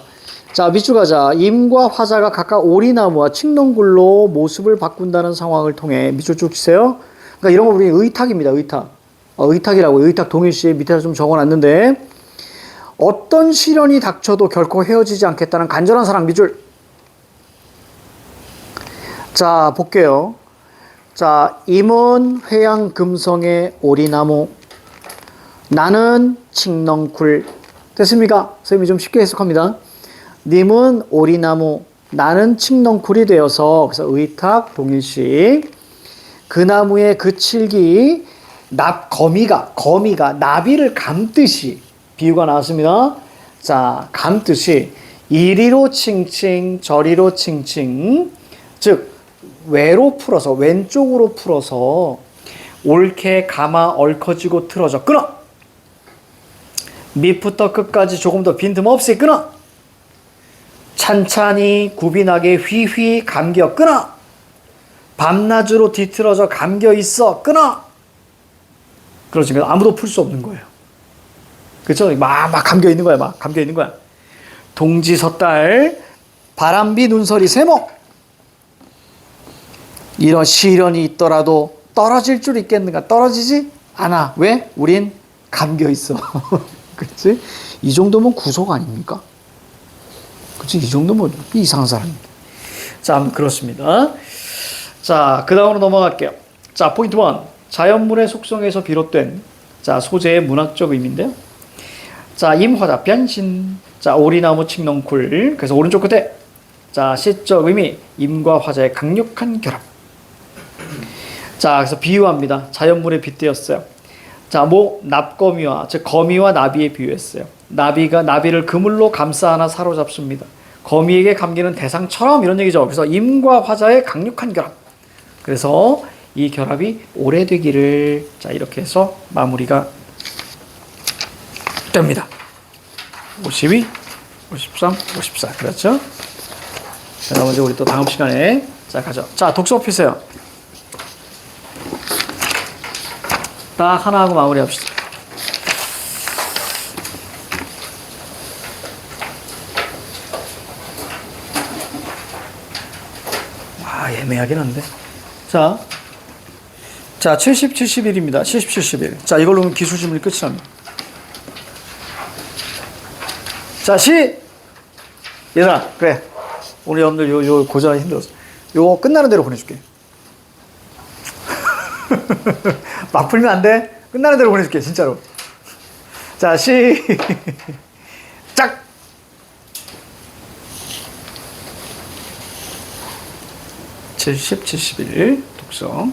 자, 밑줄 가자. 임과 화자가 각각 오리나무와 칡농굴로 모습을 바꾼다는 상황을 통해 밑줄 쭉 치세요. 그러니까 이런 거 우리 의탁입니다. 의탁. 의탁이라고 의탁 동일시 밑에서 좀 적어놨는데, 어떤 시련이 닥쳐도 결코 헤어지지 않겠다는 간절한 사랑. 밑줄. 자, 볼게요. 자, 임은 회양금성의 오리나무, 나는 칡농굴. 됐습니까? 선생님이 좀 쉽게 해석합니다. 님은 오리나무, 나는 칡넝쿨이 되어서, 그래서 의탁, 동일식. 그 나무의 그 칠기, 거미가 나비를 감듯이, 비유가 나왔습니다. 자, 감듯이, 이리로 칭칭, 저리로 칭칭, 즉, 외로 풀어서, 왼쪽으로 풀어서, 옳게 감아 얽혀지고 틀어져 끊어. 밑부터 끝까지 조금 더 빈틈없이 끊어. 찬찬히 굽이나게 휘휘 감겨 끊어. 밤낮으로 뒤틀어져 감겨 있어 끊어. 그렇지. 아무도 풀 수 없는 거예요. 그렇죠? 막 감겨 있는 거야. 막 감겨 있는 거야. 동지 섣달 바람비 눈서리 세모. 이런 시련이 있더라도 떨어질 줄 있겠는가? 떨어지지 않아. 왜? 우린 감겨 있어. 그렇지? 이 정도면 구속 아닙니까? 그렇지? 이 정도면 이상한 사람입니다. 자, 그렇습니다. 자, 그 다음으로 넘어갈게요. 자, 포인트 1. 자연물의 속성에서 비롯된 자, 소재의 문학적 의미인데요. 자, 임화자 변신. 자, 오리나무 칡넝쿨. 그래서 오른쪽 끝에 자, 시적 의미 임과 화자의 강력한 결합. 자, 그래서 비유합니다. 자연물에 빗대었어요. 자, 납거미와 즉 거미와 나비에 비유했어요. 나비를 그물로 감싸 안아 사로잡습니다. 거미에게 감기는 대상처럼 이런 얘기죠. 그래서 임과 화자의 강력한 결합. 그래서 이 결합이 오래되기를 자 이렇게 해서 마무리가 됩니다. 52, 53, 54 그렇죠? 자, 나머지 우리 또 다음 시간에 자 가죠. 자 독서 피세요. 딱 하나 하고 마무리합시다. 애매하긴 한데. 자, 70, 71입니다. 70, 71. 자, 이걸로 기술 질문이 끝이 납니다. 자, 얘들아, 그래. 오늘 여러분들 요 고전이 힘들었어. 요거 끝나는 대로 보내줄게. 막 풀면 안 돼? 끝나는 대로 보내줄게, 진짜로. 자, 짝! 70, 71 독서.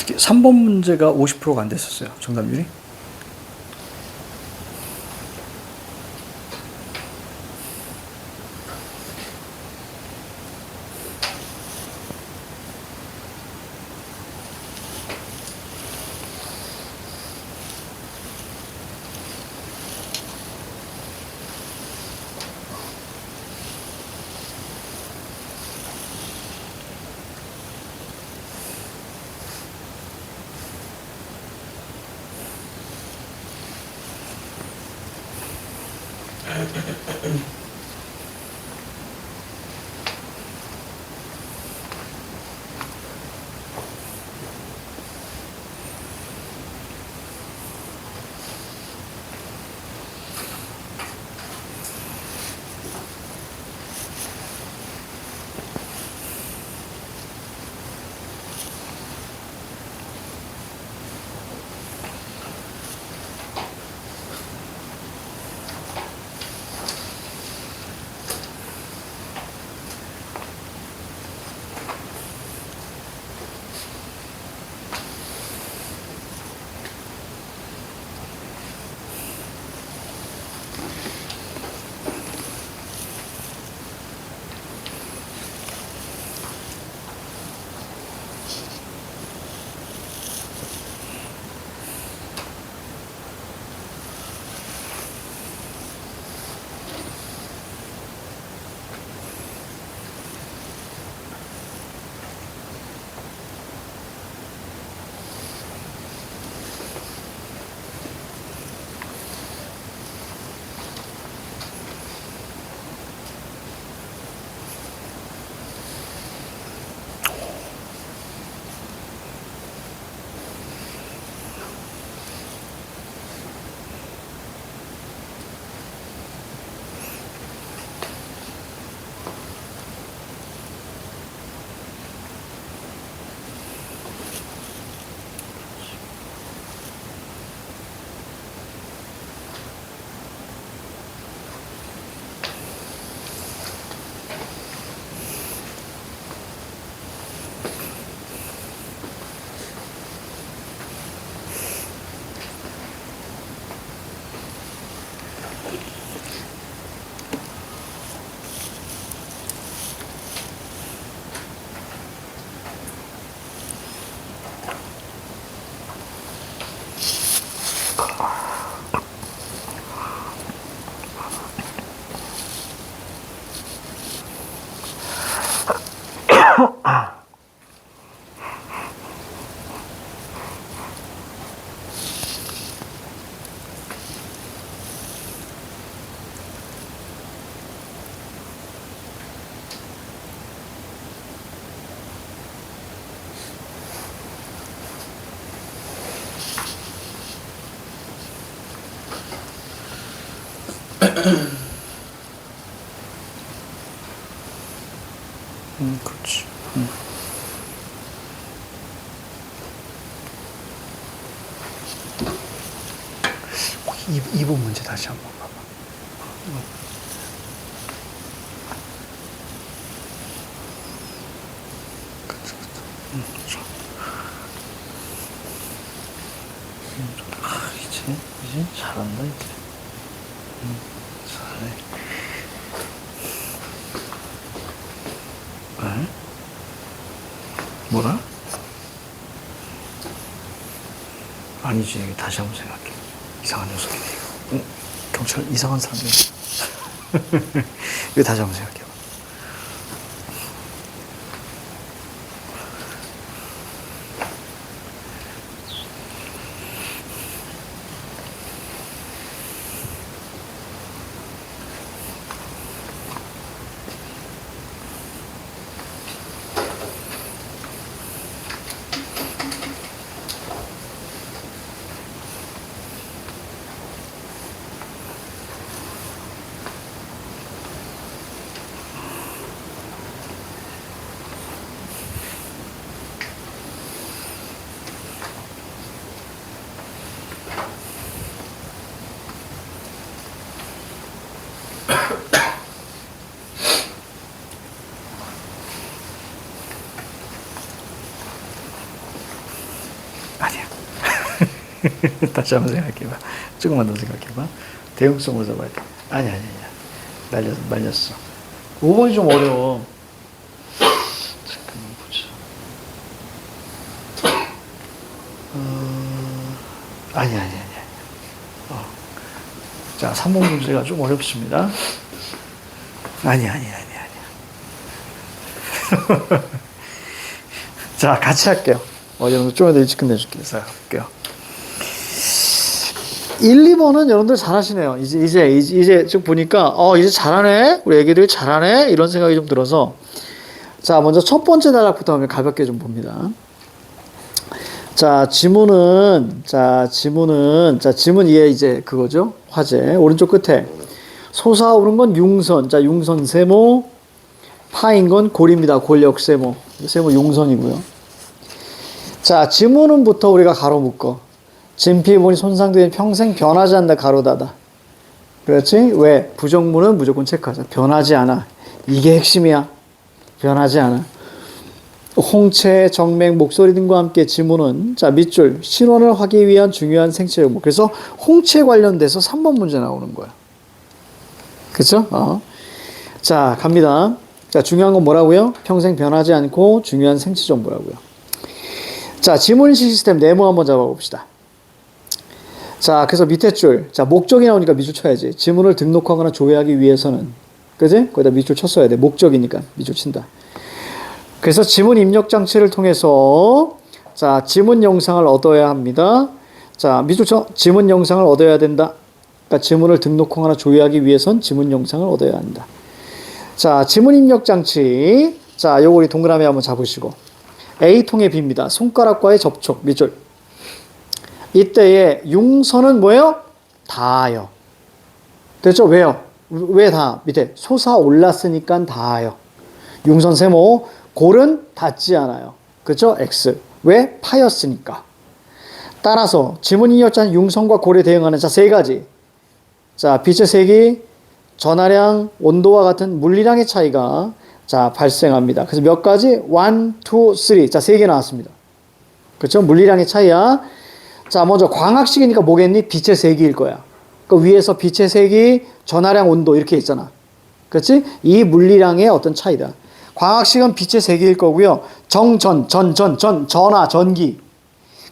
특히 3번 문제가 50%가 안 됐었어요. 정답률이. 그렇지. 이번 문제 다시 한번 봐봐. 그쵸. 이제 잘한다, 이제. 잘해. 왜? 뭐라? 아니지, 다시 한번 생각해. 이상한 녀석이네, 이거. 응? 경찰 이상한 사람이야. 이거 다시 한번 생각해봐. 다시 한번 생각해봐. 조금만 더 생각해봐. 대응성으로 잡아야 돼. 아니야. 말렸어. 5번이 좀 어려워. 잠깐만 보자. 아니야. 자, 3번 문제가 좀 어렵습니다. 아니야. 자, 같이 할게요. 여러분들 좀 더 일찍 끝내줄게요. 자, 볼게요. 1, 2번은 여러분들 잘하시네요. 이제 쭉 보니까, 이제 잘하네? 우리 애기들 잘하네? 이런 생각이 좀 들어서. 자, 먼저 첫 번째 단락부터 가볍게 좀 봅니다. 자, 지문 위에 이제 그거죠. 화제. 오른쪽 끝에. 솟아오른 건 융선. 자, 융선 세모. 파인 건 골입니다. 골 역세모. 세모 융선이고요. 자, 지문은부터 우리가 가로 묶어. 진피부분이 손상되면 평생 변하지 않는다. 가로 닫아. 그렇지? 왜? 부정문은 무조건 체크하자. 변하지 않아. 이게 핵심이야. 변하지 않아. 홍채, 정맥, 목소리 등과 함께 지문은 자 밑줄 신원을 하기 위한 중요한 생체 요목. 그래서 홍채 관련돼서 3번 문제 나오는 거야. 그쵸? 자 갑니다. 자 중요한 건 뭐라고요? 평생 변하지 않고 중요한 생체 정보라고요. 자 지문인식 시스템 네모 한번 잡아봅시다. 자 그래서 밑에 줄, 자 목적이 나오니까 밑줄 쳐야지. 지문을 등록하거나 조회하기 위해서는, 그지? 거기다 밑줄 쳤어야 돼. 목적이니까 밑줄 친다. 그래서 지문 입력 장치를 통해서 자 지문 영상을 얻어야 합니다. 자 밑줄 쳐. 지문 영상을 얻어야 된다. 그러니까 지문을 등록하거나 조회하기 위해선 지문 영상을 얻어야 한다. 자 지문 입력 장치. 자 요거 우리 동그라미 한번 잡으시고 A통에 B입니다. 손가락과의 접촉 밑줄. 이때의 융선은 뭐예요? 닿아요. 됐죠? 왜요? 왜 다? 밑에 솟아올랐으니까 닿아요. 융선 세모. 골은 닿지 않아요. 그렇죠? X. 왜? 파였으니까. 따라서 지문 입력자는 융선과 골에 대응하는 자 세 가지. 자 빛의 색이, 전하량, 온도와 같은 물리량의 차이가 자 발생합니다. 그래서 몇 가지? 1, 2, 3. 자 세 개 나왔습니다. 그렇죠? 물리량의 차이야. 자 먼저 광학식이니까 뭐겠니? 빛의 색일 거야. 그 위에서 빛의 색이, 전하량, 온도 이렇게 있잖아. 그렇지? 이 물리량의 어떤 차이다. 광학식은 빛의 세기일 거고요. 전하, 전기.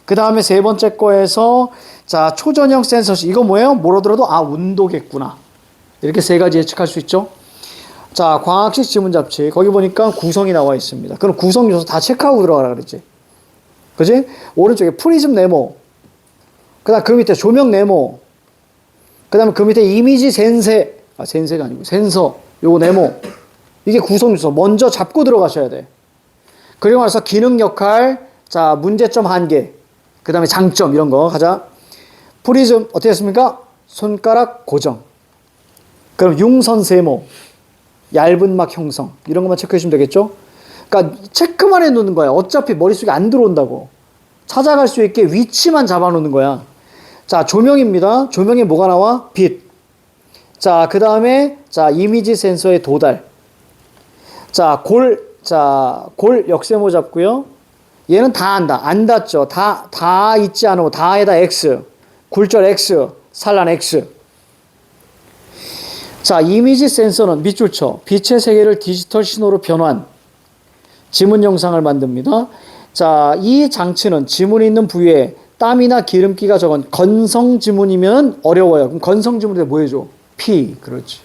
그 다음에 세 번째 거에서 자 초전형 센서식. 이거 뭐예요? 뭐로 들어도 온도겠구나. 이렇게 세 가지 예측할 수 있죠. 자 광학식 지문 잡지. 거기 보니까 구성이 나와 있습니다. 그럼 구성 요소 다 체크하고 들어가라 그랬지. 그지? 오른쪽에 프리즘 네모. 그 다음 그 밑에 조명 네모. 그 다음에 그 밑에 이미지 센세가 아니고 센서. 요거 네모. 이게 구성 요소. 먼저 잡고 들어가셔야 돼. 그리고 나서 기능 역할, 자, 문제점 한계, 그 다음에 장점, 이런 거 가자. 프리즘, 어떻게 했습니까? 손가락 고정. 그럼 융선 세모, 얇은 막 형성, 이런 것만 체크해 주시면 되겠죠? 그러니까 체크만 해 놓는 거야. 어차피 머릿속에 안 들어온다고. 찾아갈 수 있게 위치만 잡아 놓는 거야. 자, 조명입니다. 조명에 뭐가 나와? 빛. 자, 그 다음에, 자, 이미지 센서의 도달. 자, 골 역세모 잡고요. 얘는 다 안다. 안 닿죠. 다 있지 않고, 다에다 X. 굴절 X. 산란 X. 자, 이미지 센서는 밑줄 쳐. 빛의 세계를 디지털 신호로 변환. 지문 영상을 만듭니다. 자, 이 장치는 지문이 있는 부위에 땀이나 기름기가 적은 건성 지문이면 어려워요. 그럼 건성 지문에 뭐 해줘? P. 그렇지.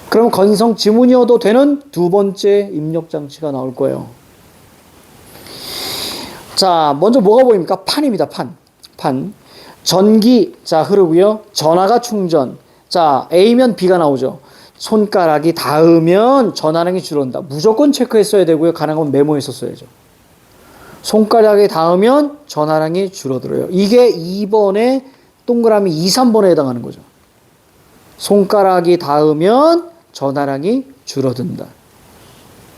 그럼 건성 지문이어도 되는 두 번째 입력 장치가 나올 거예요. 자, 먼저 뭐가 보입니까? 판입니다. 판. 전기, 자, 흐르고요. 전하가 충전. 자, A면 B가 나오죠. 손가락이 닿으면 전하량이 줄어든다. 무조건 체크했어야 되고요. 가능하면 메모했었어야죠. 손가락이 닿으면 전하량이 줄어들어요. 이게 2번에 동그라미 2, 3번에 해당하는 거죠. 손가락이 닿으면 전하량이 줄어든다.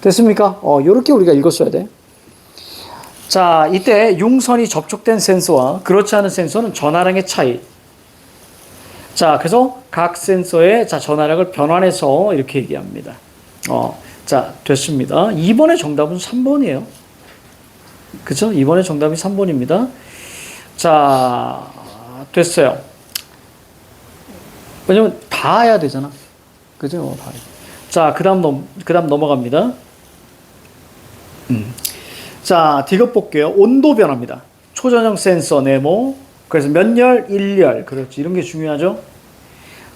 됐습니까? 요렇게 우리가 읽었어야 돼. 자, 이때 융선이 접촉된 센서와 그렇지 않은 센서는 전하량의 차이. 자, 그래서 각 센서의 자, 전하량을 변환해서 이렇게 얘기합니다. 자, 됐습니다. 2번의 정답은 3번이에요. 그쵸? 2번의 정답이 3번입니다. 자, 됐어요. 왜냐면 다 해야 되잖아. 그죠? 다. 자, 그 다음 넘어갑니다. 자, 디귿 볼게요. 온도 변화입니다. 초전형 센서 네모. 그래서 몇열? 1열. 그렇지. 이런 게 중요하죠.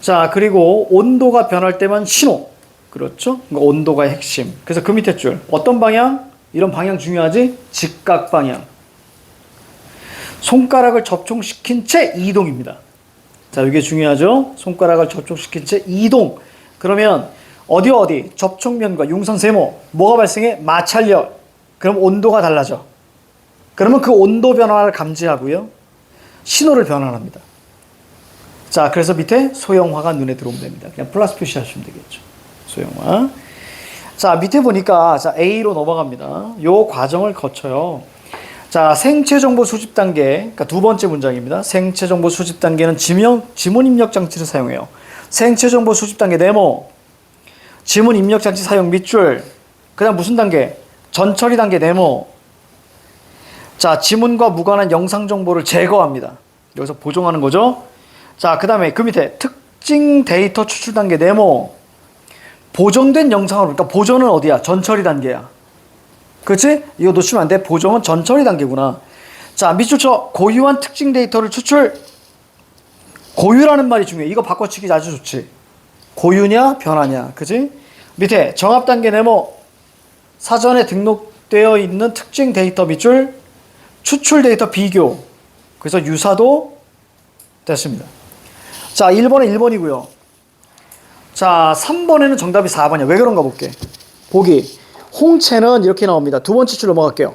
자, 그리고 온도가 변할 때만 신호. 그렇죠? 그러니까 온도가 핵심. 그래서 그 밑에 줄. 어떤 방향? 이런 방향 중요하지? 직각 방향. 손가락을 접촉시킨 채 이동입니다. 자, 이게 중요하죠? 손가락을 접촉시킨 채 이동. 그러면 어디 접촉면과 융선 세모 뭐가 발생해? 마찰력. 그럼 온도가 달라져. 그러면 그 온도 변화를 감지하고요. 신호를 변환합니다. 자, 그래서 밑에 소형화가 눈에 들어오면 됩니다. 그냥 플러스 표시하시면 되겠죠. 소형화. 자, 밑에 보니까 자, A로 넘어갑니다. 요 과정을 거쳐요. 자, 생체 정보 수집 단계. 그러니까 두 번째 문장입니다. 생체 정보 수집 단계는 지문 입력 장치를 사용해요. 생체 정보 수집 단계 네모. 지문 입력 장치 사용 밑줄. 그다음 무슨 단계? 전처리 단계 네모. 자, 지문과 무관한 영상 정보를 제거합니다. 여기서 보정하는 거죠. 자, 그 다음에 그 밑에 특징 데이터 추출 단계 네모. 보정된 영상을, 그러니까 보정은 어디야? 전처리 단계야. 그렇지? 이거 놓치면 안 돼. 보정은 전처리 단계구나. 자, 밑줄 쳐. 고유한 특징 데이터를 추출. 고유라는 말이 중요해. 이거 바꿔치기 아주 좋지. 고유냐 변화냐. 그치? 밑에 정합 단계 네모. 사전에 등록되어 있는 특징 데이터 밑줄. 추출 데이터 비교. 그래서 유사도 됐습니다. 자, 1번은 1번이고요. 자, 3번에는 정답이 4번이야. 왜 그런가 볼게. 보기. 홍채는 이렇게 나옵니다. 두 번째 줄 넘어갈게요.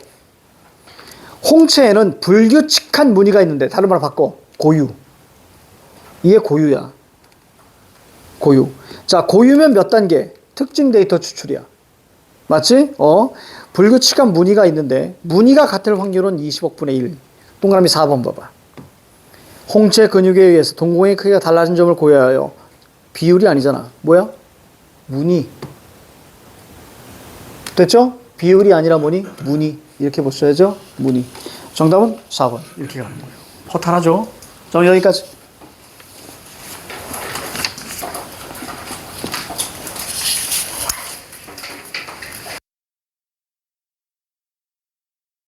홍채에는 불규칙한 무늬가 있는데, 다른 말로 바꿔. 고유. 이게 고유야. 고유. 자, 고유면 몇 단계? 특징 데이터 추출이야. 맞지? 불규칙한 무늬가 있는데, 무늬가 같을 확률은 20억 분의 1. 동그라미 4번 봐봐. 홍채 근육에 의해서 동공의 크기가 달라진 점을 고려하여. 비율이 아니잖아. 뭐야? 무늬. 됐죠? 비율이 아니라 뭐니? 무늬. 이렇게 보셔야죠? 무늬. 정답은 4번. 이렇게 가는 거예요. 허탈하죠? 자, 여기까지.